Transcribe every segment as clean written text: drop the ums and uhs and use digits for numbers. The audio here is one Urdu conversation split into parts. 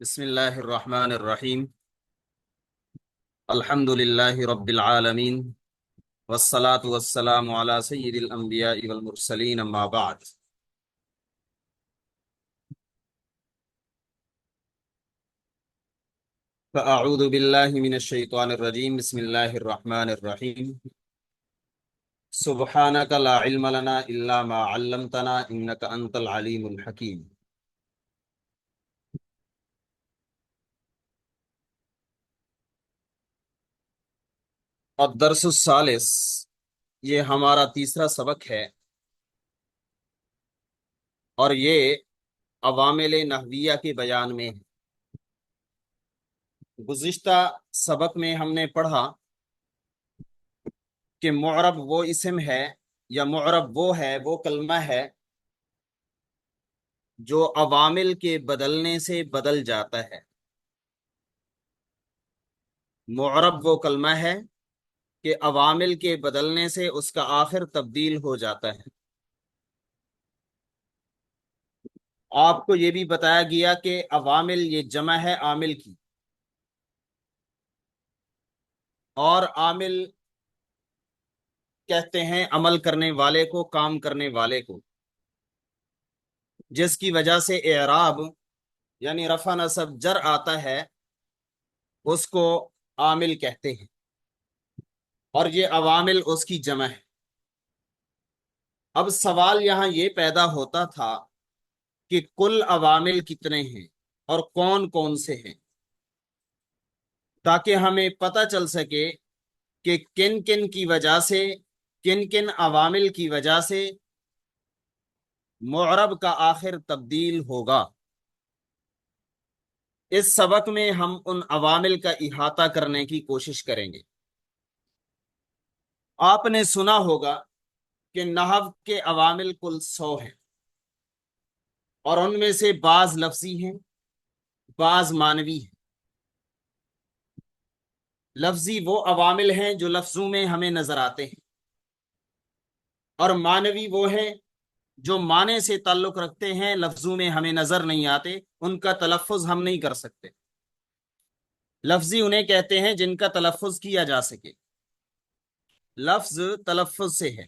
بسم اللہ الرحمن الرحیم الحمد للہ رب العالمین والصلاة والسلام علی سید الانبیاء والمرسلین اما بعد فاعوذ باللہ من الشیطان الرجیم بسم اللہ الرحمن الرحیم سبحانک لا علم لنا الا ما علمتنا انک انت العلیم الحکیم۔ الدرس الثالث، یہ ہمارا تیسرا سبق ہے اور یہ عوامل نحویہ کے بیان میں ہے۔ گزشتہ سبق میں ہم نے پڑھا کہ معرب وہ اسم ہے یا معرب وہ کلمہ ہے جو عوامل کے بدلنے سے بدل جاتا ہے۔ معرب وہ کلمہ ہے کہ عوامل کے بدلنے سے اس کا آخر تبدیل ہو جاتا ہے۔ آپ کو یہ بھی بتایا گیا کہ عوامل یہ جمع ہے عامل کی، اور عامل کہتے ہیں عمل کرنے والے کو، کام کرنے والے کو، جس کی وجہ سے اعراب یعنی رفع نصب جر آتا ہے، اس کو عامل کہتے ہیں، اور یہ عوامل اس کی جمع ہے۔ اب سوال یہاں یہ پیدا ہوتا تھا کہ کل عوامل کتنے ہیں اور کون کون سے ہیں، تاکہ ہمیں پتہ چل سکے کہ کن کن کی وجہ سے، کن کن عوامل کی وجہ سے معرب کا آخر تبدیل ہوگا۔ اس سبق میں ہم ان عوامل کا احاطہ کرنے کی کوشش کریں گے۔ آپ نے سنا ہوگا کہ نحو کے عوامل کل 100 ہیں، اور ان میں سے بعض لفظی ہیں، بعض معنوی ہیں۔ لفظی وہ عوامل ہیں جو لفظوں میں ہمیں نظر آتے ہیں، اور معنوی وہ ہیں جو معنی سے تعلق رکھتے ہیں، لفظوں میں ہمیں نظر نہیں آتے، ان کا تلفظ ہم نہیں کر سکتے۔ لفظی انہیں کہتے ہیں جن کا تلفظ کیا جا سکے، لفظ تلفظ سے ہے،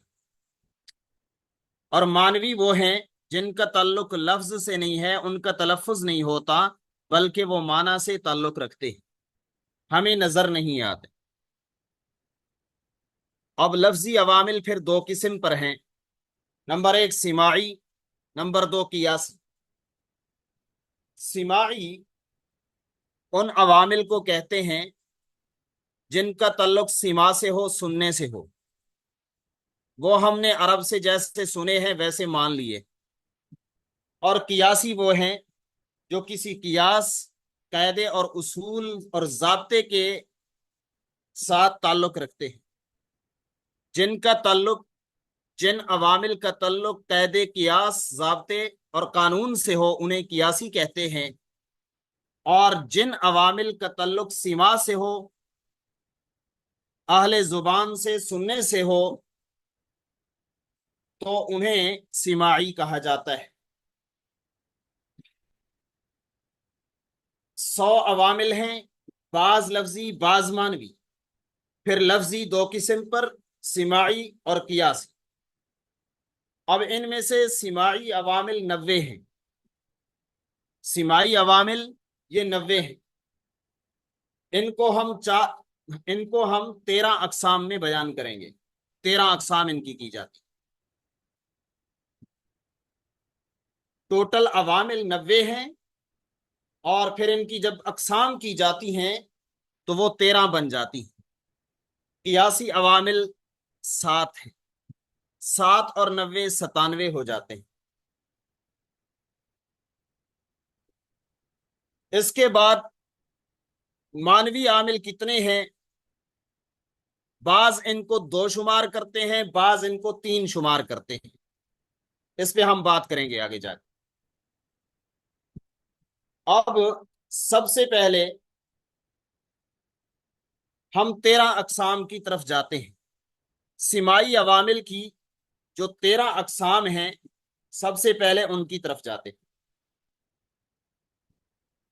اور معنوی وہ ہیں جن کا تعلق لفظ سے نہیں ہے، ان کا تلفظ نہیں ہوتا، بلکہ وہ معنی سے تعلق رکھتے ہیں، ہمیں نظر نہیں آتے۔ اب لفظی عوامل پھر دو قسم پر ہیں، نمبر 1 سماعی، نمبر 2 قیاسی۔ سماعی ان عوامل کو کہتے ہیں جن کا تعلق سماع سے ہو، سننے سے ہو، وہ ہم نے عرب سے جیسے سنے ہیں ویسے مان لیے۔ اور قیاسی وہ ہیں جو کسی قیاس، قاعدے اور اصول اور ضابطے کے ساتھ تعلق رکھتے ہیں، جن کا تعلق، جن عوامل کا تعلق قاعدے، قیاس، ضابطے اور قانون سے ہو انہیں قیاسی کہتے ہیں، اور جن عوامل کا تعلق سماع سے ہو، اہل زبان سے، سننے سے ہو، تو انہیں سماعی کہا جاتا ہے۔ 100 عوامل ہیں، بعض لفظی بعض معنوی۔ پھر لفظی دو قسم پر، سماعی اور قیاسی۔ اب ان میں سے سماعی عوامل 90 ہیں، سماعی عوامل یہ 90 ہیں۔ ان کو ہم 13 اقسام میں بیان کریں گے، 13 اقسام ان کی جاتی۔ ٹوٹل عوامل 90 ہیں، اور پھر ان کی جب اقسام کی جاتی ہیں تو وہ 13 بن جاتی ہیں۔ قیاسی عوامل 7 ہیں، 7 اور 90 97 ہو جاتے ہیں۔ اس کے بعد معنوی عامل کتنے ہیں؟ بعض ان کو 2 شمار کرتے ہیں، بعض ان کو 3 شمار کرتے ہیں، اس پہ ہم بات کریں گے آگے جا کے۔ اب سب سے پہلے ہم 13 اقسام کی طرف جاتے ہیں۔ سماعی عوامل کی جو 13 اقسام ہیں، سب سے پہلے ان کی طرف جاتے ہیں۔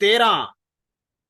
13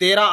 13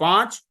5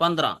15।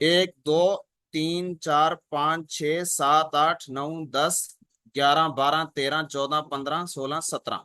1 2 3 4 5 6 7 8 9 10 11 12 13 14 15 16 17,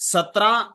17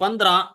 15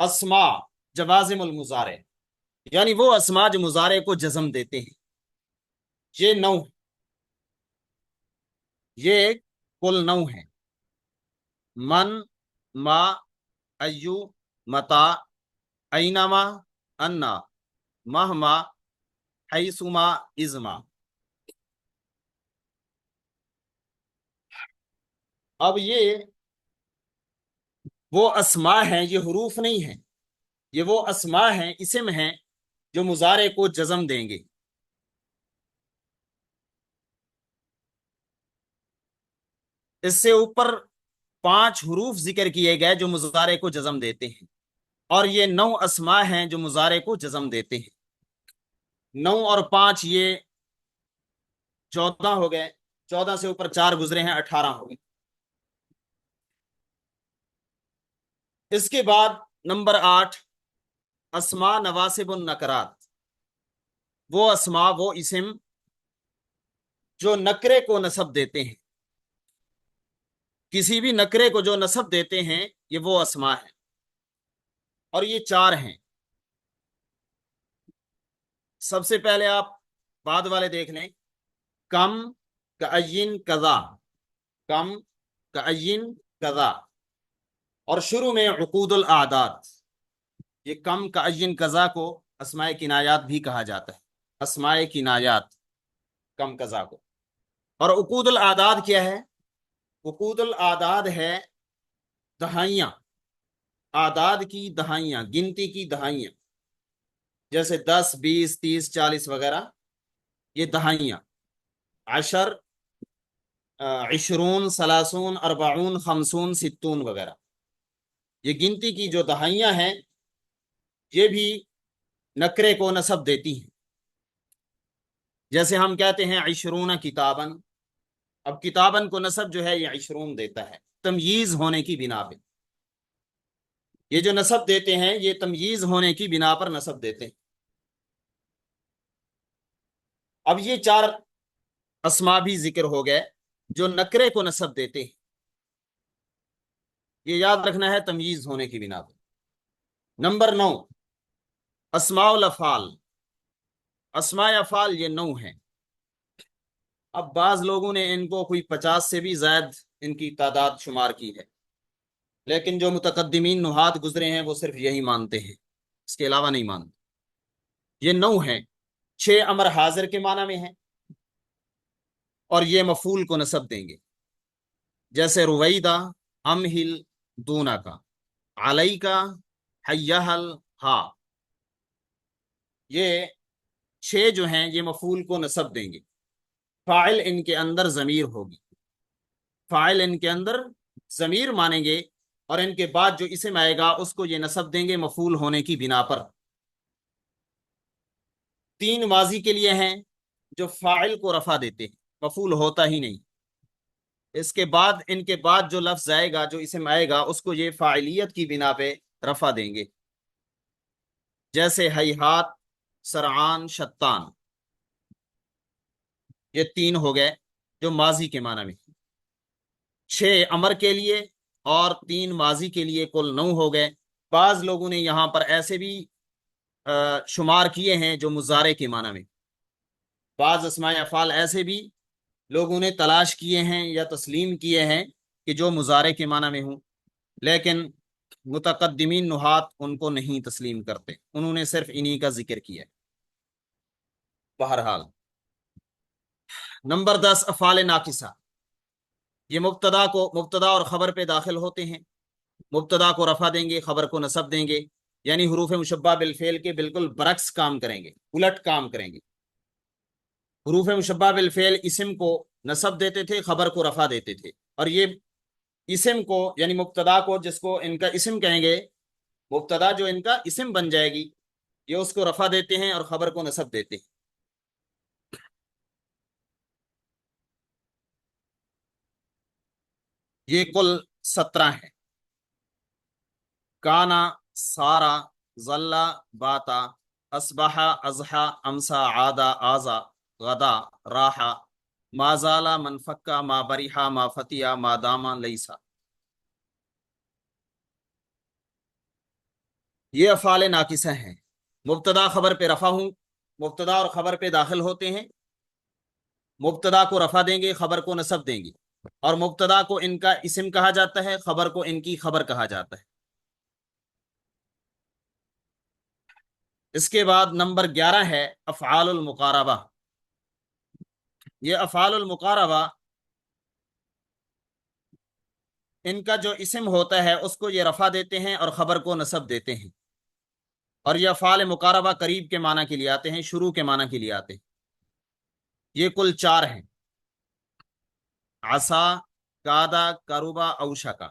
اسما جوازم المضارع، یعنی وہ اسما جو مضارع کو جزم دیتے ہیں، یہ نو، یہ کل نو ہے: من، ما، ایو، متا، اینما، انا، مہما، حیثما، ازما۔ اب یہ وہ اسما ہیں، یہ حروف نہیں ہیں، یہ وہ اسما ہیں، اسم ہیں جو مضارع کو جزم دیں گے۔ اس سے اوپر 5 حروف ذکر کیے گئے جو مضارع کو جزم دیتے ہیں، اور یہ 9 اسما ہیں جو مضارع کو جزم دیتے ہیں۔ 9 اور 5 یہ 14 ہو گئے، 14 سے اوپر 4 گزرے ہیں، 18 ہو گئے۔ اس کے بعد نمبر 8، اسما نواسب النکرات، وہ اسما، وہ اسم جو نکرے کو نسب دیتے ہیں، کسی بھی نکرے کو جو نسب دیتے ہیں، یہ وہ اسما ہے، اور یہ 4 ہیں۔ سب سے پہلے آپ بعد والے دیکھ لیں: کم، کأین، کذا، کم، کأین، کذا، اور شروع میں عقود الاعداد۔ یہ کم، کأین، کذا کو اسماء کنایات بھی کہا جاتا ہے، اسماء کنایات، کم، کذا کو۔ اور عقود الاعداد کیا ہے؟ عقود الاعداد ہے دہائیاں، اعداد کی دہائیاں، گنتی کی دہائیاں، جیسے 10، 20، 30، 40 وغیرہ، یہ دہائیاں۔ عشر، 20، 30، 40، 50، 60 وغیرہ، یہ گنتی کی جو دہائیاں ہیں، یہ بھی نکرے کو نسب دیتی ہیں۔ جیسے ہم کہتے ہیں 20 کتاباً، اب کتاباً کو نسب جو ہے یہ 20 دیتا ہے، تمییز ہونے کی بنا پہ۔ یہ جو نسب دیتے ہیں یہ تمییز ہونے کی بنا پر نسب دیتے ہیں۔ اب یہ 4 اسما بھی ذکر ہو گئے جو نکرے کو نسب دیتے ہیں، یہ یاد رکھنا ہے، تمییز ہونے کی بنا پر۔ نمبر 9، اسماء الافعال، اسماء افعال یہ 9 ہیں۔ اب بعض لوگوں نے ان کو کوئی 50 سے بھی زائد ان کی تعداد شمار کی ہے، لیکن جو متقدمین نحات گزرے ہیں وہ صرف یہی مانتے ہیں، اس کے علاوہ نہیں مانتے۔ یہ 9 ہیں۔ 6 امر حاضر کے معنی میں ہیں، اور یہ مفعول کو نسب دیں گے، جیسے رویدہ، امہل، دونا کا، علی کا، حیہل، ہا، یہ 6 جو ہیں یہ مفعول کو نسب دیں گے۔ فاعل ان کے اندر ضمیر ہوگی، فاعل ان کے اندر ضمیر مانیں گے، اور ان کے بعد جو اسم آئے گا اس کو یہ نسب دیں گے مفعول ہونے کی بنا پر۔ 3 ماضی کے لیے ہیں جو فاعل کو رفع دیتے ہیں، مفعول ہوتا ہی نہیں۔ اس کے بعد ان کے بعد جو لفظ آئے گا، جو اسم آئے گا، اس کو یہ فاعلیت کی بنا پہ رفع دیں گے، جیسے ہیہات، سرعان، شتان، یہ 3 ہو گئے جو ماضی کے معنی میں۔ 6 امر کے لیے اور 3 ماضی کے لیے، کل 9 ہو گئے۔ بعض لوگوں نے یہاں پر ایسے بھی شمار کیے ہیں جو مضارع کے معنی میں، بعض اسماء افعال ایسے بھی لوگوں نے تلاش کیے ہیں یا تسلیم کیے ہیں کہ جو مضارع کے معنی میں ہوں، لیکن متقدمین نحات ان کو نہیں تسلیم کرتے، انہوں نے صرف انہی کا ذکر کیا ہے۔ بہرحال نمبر 10، افعال ناقصہ، یہ مبتدا اور خبر پہ داخل ہوتے ہیں۔ مبتدا کو رفع دیں گے، خبر کو نصب دیں گے، یعنی حروف مشبہ بالفعل کے بالکل برعکس کام کریں گے، الٹ کام کریں گے۔ حروف مشبہ بالفعل اسم کو نصب دیتے تھے، خبر کو رفع دیتے تھے، اور یہ اسم کو، یعنی مبتدا کو، جس کو ان کا اسم کہیں گے، مبتدا جو ان کا اسم بن جائے گی، یہ اس کو رفع دیتے ہیں اور خبر کو نصب دیتے ہیں۔ یہ کل 17 ہیں: کانا، سارا، ظلا، باتا، اصبحا، اضحا، امسا، عادا، آزا، غدا، راحا، ما زالا، من فکا، ما بریحا، ما فتیا، ما داما، لیسا۔ یہ افعال ناقصہ ہیں۔ مبتدا خبر پہ رفع ہوں، مبتدا اور خبر پہ داخل ہوتے ہیں، مبتدا کو رفع دیں گے، خبر کو نصب دیں گے، اور مبتدا کو ان کا اسم کہا جاتا ہے، خبر کو ان کی خبر کہا جاتا ہے۔ اس کے بعد نمبر 11 ہے افعال المقاربہ۔ یہ افعال المقاربہ، ان کا جو اسم ہوتا ہے اس کو یہ رفع دیتے ہیں اور خبر کو نصب دیتے ہیں، اور یہ افعال مقاربہ قریب کے معنی کے لیے آتے ہیں، شروع کے معنی کے لیے آتے ہیں۔ یہ کل 4 ہیں: عسا، کادا، کروبا، اوشکا۔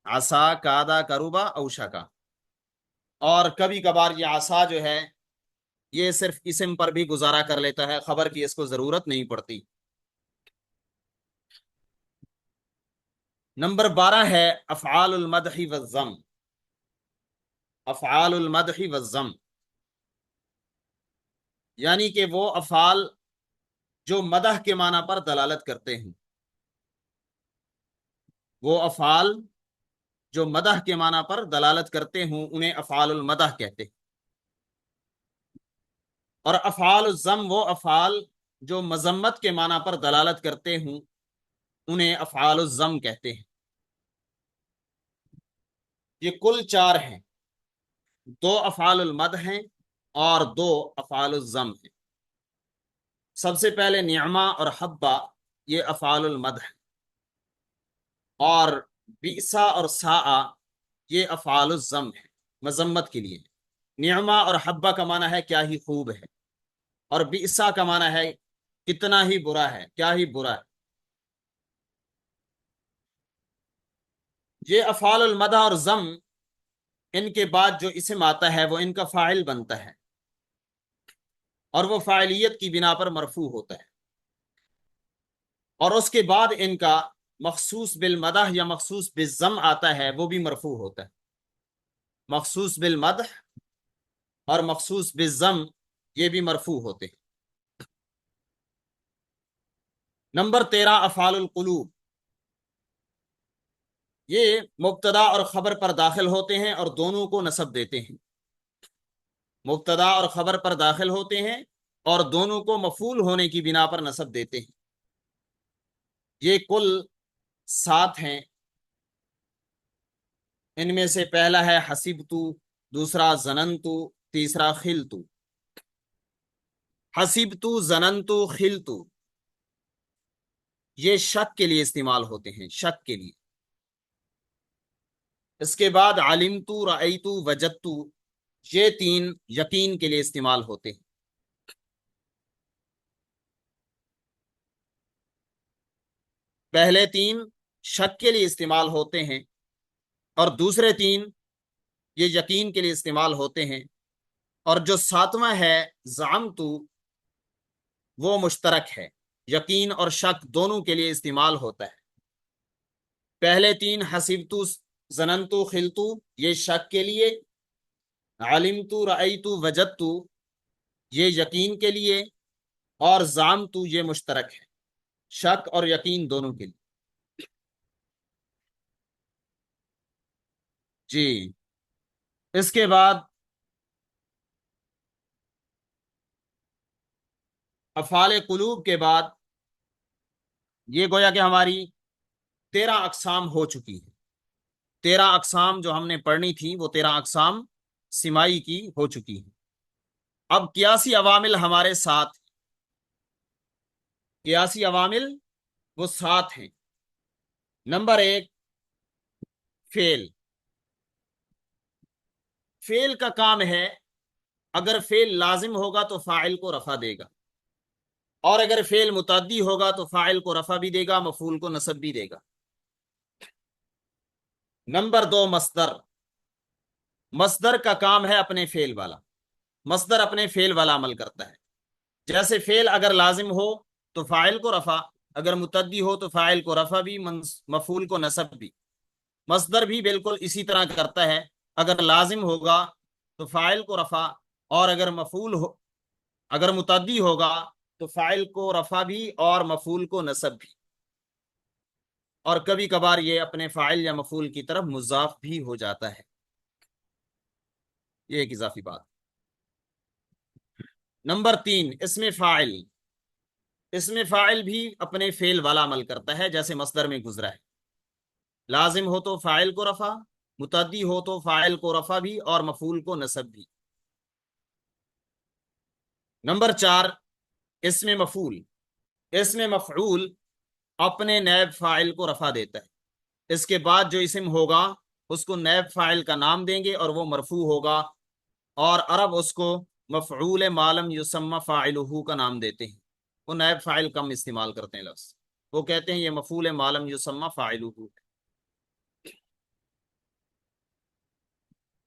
عسا، کادا، کروبا، اوشکا۔ اور کبھی کبھار یہ عسا جو ہے یہ صرف اسم پر بھی گزارا کر لیتا ہے، خبر کی اس کو ضرورت نہیں پڑتی۔ نمبر 12 ہے افعال المدح والذم۔ افعال المدح والذم یعنی کہ وہ افعال جو مدح کے معنی پر دلالت کرتے ہیں، وہ افعال جو مدح کے معنی پر دلالت کرتے ہوں انہیں افعال المدح کہتے ہیں۔ اور افعال الذم وہ افعال جو مذمت کے معنی پر دلالت کرتے ہوں انہیں افعال الذم کہتے ہیں۔ یہ کل 4 ہیں، 2 افعال المدح ہیں اور 2 افعال الذم ہیں۔ سب سے پہلے نعمہ اور حبہ، یہ افعال المدح ہیں، اور بئسا اور ساء یہ افعال الذم ہیں، مذمت کے لیے۔ نعمہ اور حبہ کا معنی ہے کیا ہی خوب ہے، اور بئسا کا معنی ہے کتنا ہی برا ہے، کیا ہی برا ہے۔ یہ افعال المدح اور ذم، ان کے بعد جو اسم آتا ہے وہ ان کا فاعل بنتا ہے، اور وہ فاعلیت کی بنا پر مرفوع ہوتا ہے، اور اس کے بعد ان کا مخصوص بالمدح یا مخصوص بالذم آتا ہے، وہ بھی مرفوع ہوتا ہے۔ مخصوص بالمدح اور مخصوص بالذم یہ بھی مرفوع ہوتے ہیں۔ نمبر 13 افعال القلوب۔ یہ مبتدا اور خبر پر داخل ہوتے ہیں اور دونوں کو نصب دیتے ہیں۔ مبتدا اور خبر پر داخل ہوتے ہیں اور دونوں کو مفعول ہونے کی بنا پر نصب دیتے ہیں۔ یہ کل 7 ہیں۔ ان میں سے پہلا ہے حسبتو، دوسرا ظننتو، تیسرا خلتو۔ حسبتو، ظننتو، خلتو یہ شک کے لیے استعمال ہوتے ہیں، شک کے لیے۔ اس کے بعد علمتو، رأیتو، وجدتو یہ 3 یقین کے لیے استعمال ہوتے ہیں۔ پہلے 3 شک کے لیے استعمال ہوتے ہیں اور دوسرے 3 یہ یقین کے لیے استعمال ہوتے ہیں، اور جو 7واں ہے زعمتو وہ مشترک ہے، یقین اور شک دونوں کے لیے استعمال ہوتا ہے۔ پہلے 3 حسبتو، ظننتو، خلتو یہ شک کے لیے، علمتو، رأیتو، وجدتو یہ یقین کے لیے، اور زعمتو یہ مشترک ہے، شک اور یقین دونوں کے لیے۔ جی، اس کے بعد افعال قلوب کے بعد یہ گویا کہ ہماری 13 اقسام ہو چکی ہے۔ 13 اقسام جو ہم نے پڑھنی تھی وہ 13 اقسام سمائی کی ہو چکی ہیں۔ اب قیاسی عوامل ہمارے ساتھ، قیاسی عوامل وہ 7 ہیں۔ نمبر 1 فعل۔ فعل کا کام ہے اگر فعل لازم ہوگا تو فاعل کو رفع دے گا، اور اگر فعل متعدی ہوگا تو فاعل کو رفع بھی دے گا، مفعول کو نصب بھی دے گا۔ نمبر 2 مصدر۔ مصدر کا کام ہے اپنے فعل والا، مصدر اپنے فعل والا عمل کرتا ہے۔ جیسے فعل اگر لازم ہو تو فاعل کو رفع، اگر متعدی ہو تو فاعل کو رفع بھی، مفعول کو نصب بھی۔ مصدر بھی بالکل اسی طرح کرتا ہے، اگر لازم ہوگا تو فاعل کو رفع، اور اگر متعدی ہوگا تو فاعل کو رفع بھی اور مفعول کو نصب بھی، اور کبھی کبھار یہ اپنے فاعل یا مفعول کی طرف مضاف بھی ہو جاتا ہے۔ یہ ایک اضافی بات۔ نمبر 3، اسم فاعل۔ اسم فاعل بھی اپنے فعل والا عمل کرتا ہے، جیسے مصدر میں گزرا ہے۔ لازم ہو تو فاعل کو رفع، متعدی ہو تو فاعل کو رفع بھی اور مفعول کو نصب بھی۔ نمبر 4، اسم مفعول۔ اسم مفعول اپنے نائب فاعل کو رفع دیتا ہے، اس کے بعد جو اسم ہوگا اس کو نائب فاعل کا نام دیں گے اور وہ مرفوع ہوگا، اور عرب اس کو مفعول ما لم یسمى فاعلہ کا نام دیتے ہیں۔ وہ نائب فاعل کم استعمال کرتے ہیں لفظ، وہ کہتے ہیں یہ مفعول ما لم یسمى فاعلہ۔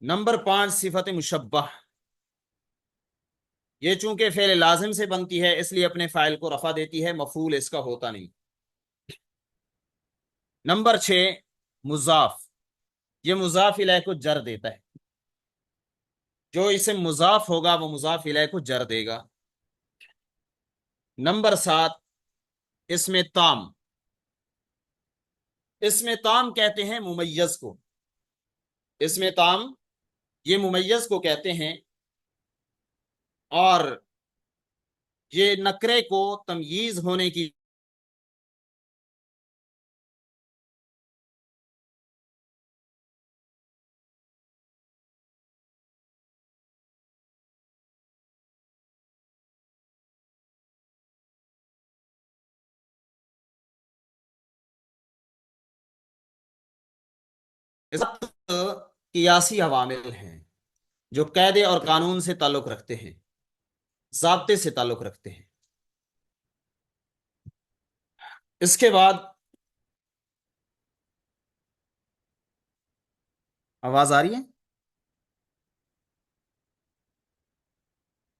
نمبر 5، صفت مشبہ۔ یہ چونکہ فعل لازم سے بنتی ہے اس لیے اپنے فاعل کو رفع دیتی ہے، مفعول اس کا ہوتا نہیں۔ نمبر 6، مضاف۔ یہ مضاف الیہ کو جر دیتا ہے، جو اسم مضاف ہوگا وہ مضاف الیہ کو جر دے گا۔ نمبر 7، اسم تام۔ اسم تام کہتے ہیں ممیز کو، اسم تام یہ ممیز کو کہتے ہیں، اور یہ نکرے کو تمییز ہونے کی قیاسی عوامل ہیں جو قاعدے اور قانون سے تعلق رکھتے ہیں، ضابطے سے تعلق رکھتے ہیں۔ اس کے بعد آواز آ رہی ہے؟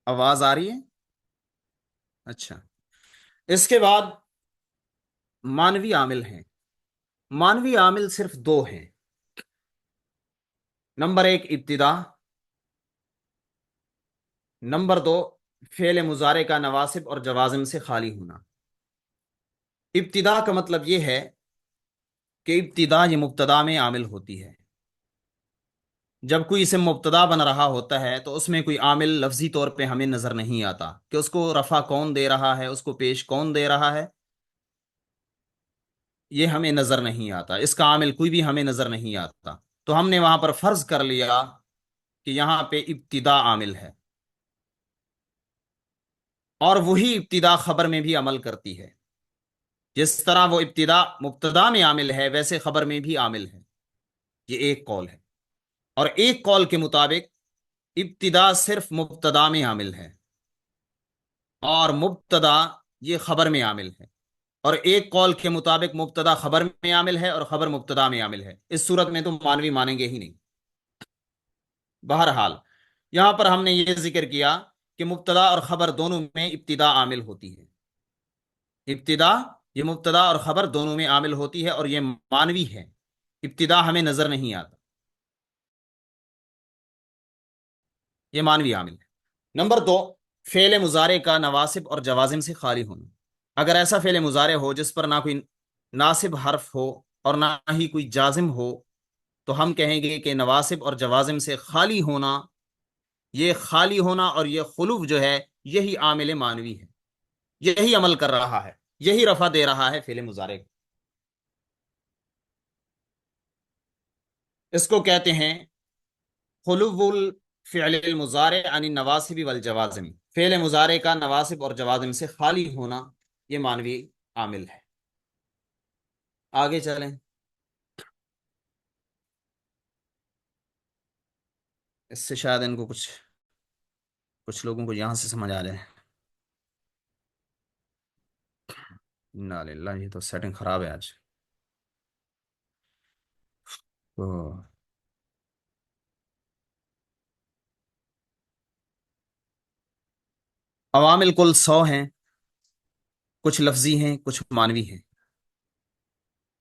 آواز آ رہی ہے؟ اچھا، اس کے بعد مانوی عامل ہیں۔ مانوی عامل صرف 2 ہیں۔ نمبر 1، ابتدا۔ نمبر 2، فعل مضارع کا نواصب اور جوازم سے خالی ہونا۔ ابتدا کا مطلب یہ ہے کہ ابتدا یہ مبتدا میں عامل ہوتی ہے۔ جب کوئی اسم مبتدا بن رہا ہوتا ہے تو اس میں کوئی عامل لفظی طور پہ ہمیں نظر نہیں آتا کہ اس کو رفع کون دے رہا ہے، اس کو پیش کون دے رہا ہے، یہ ہمیں نظر نہیں آتا، اس کا عامل کوئی بھی ہمیں نظر نہیں آتا۔ تو ہم نے وہاں پر فرض کر لیا کہ یہاں پہ ابتدا عامل ہے، اور وہی ابتدا خبر میں بھی عمل کرتی ہے۔ جس طرح وہ ابتدا مبتدا میں عامل ہے ویسے خبر میں بھی عامل ہے۔ یہ ایک قول ہے، اور ایک قول کے مطابق ابتدا صرف مبتدا میں عامل ہے، اور مبتدا یہ خبر میں عامل ہے، اور ایک قول کے مطابق مبتدا خبر میں عامل ہے اور خبر مبتدا میں عامل ہے۔ اس صورت میں تو مانوی مانیں گے ہی نہیں۔ بہرحال یہاں پر ہم نے یہ ذکر کیا کہ مبتدا اور خبر دونوں میں ابتدا عامل ہوتی ہے۔ ابتدا یہ مبتدا اور خبر دونوں میں عامل ہوتی ہے، اور یہ مانوی ہے، ابتدا ہمیں نظر نہیں آتا، یہ مانوی عامل ہے۔ نمبر 2، فعل مضارع کا نواصب اور جوازم سے خالی ہونا۔ اگر ایسا فعل مضارع ہو جس پر نہ کوئی ناصب حرف ہو اور نہ ہی کوئی جازم ہو، تو ہم کہیں گے کہ نواصب اور جوازم سے خالی ہونا، یہ خالی ہونا اور یہ خلو جو ہے یہی عامل مانوی ہے، یہی عمل کر رہا ہے، یہی رفع دے رہا ہے فعل مضارع کو۔ اس کو کہتے ہیں خلو الفعل المضارع عن النواصب والجوازم۔ فعل مضارع کا نواصب اور جوازم سے خالی ہونا یہ مانوی عامل ہے۔ آگے چلیں۔ اس سے شاید ان کو کچھ لوگوں کو یہاں سے سمجھ آ جائے۔ انا للہ، یہ تو سیٹنگ خراب ہے آج تو۔ عوامل کل 100 ہیں، کچھ لفظی ہیں کچھ مانوی ہیں۔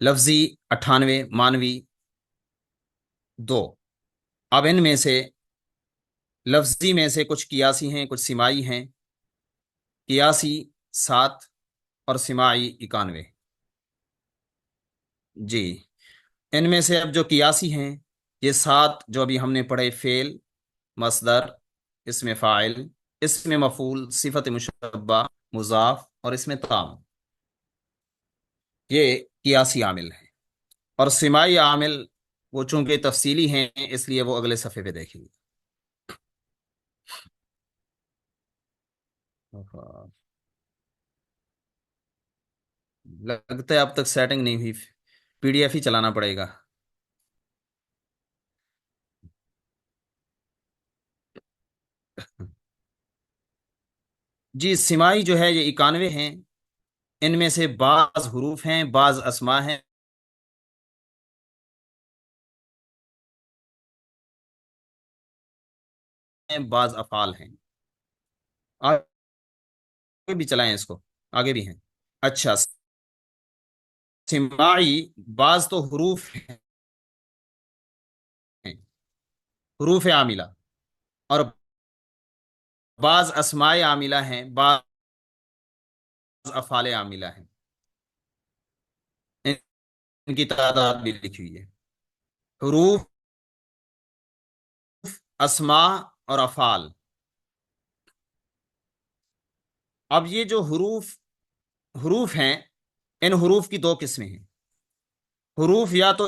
لفظی 98، مانوی 2۔ اب ان میں سے لفظی میں سے کچھ قیاسی ہیں کچھ سماعی ہیں۔ قیاسی 7 اور سماعی 91۔ جی، ان میں سے اب جو قیاسی ہیں، یہ 7 جو ابھی ہم نے پڑھے، فعل مصدر، اسم فاعل، اسم مفعول، صفت مشبہ، مضاف اور اسم تام، یہ قیاسی عامل ہیں۔ اور سماعی عامل وہ چونکہ تفصیلی ہیں اس لیے وہ اگلے صفحے پہ دیکھیں گے۔ لگتا ہے اب تک سیٹنگ نہیں ہوئی، پی ڈی ایف ہی چلانا پڑے گا۔ جی سماعی جو ہے یہ 91 ہیں، ان میں سے بعض حروف ہیں، بعض اسماء ہیں، بعض افعال ہیں۔ آگے بھی چلائیں اس کو، آگے بھی ہیں۔ اچھا، سماعی بعض تو حروف ہیں، حروف عاملہ، اور بعض اسماء عاملہ ہیں، بعض افعال عاملہ ہیں، ان کی تعداد بھی لکھی ہوئی ہے۔ حروف، اسماء اور افعال۔ اب یہ جو حروف ہیں، ان حروف کی دو قسمیں ہیں۔ حروف یا تو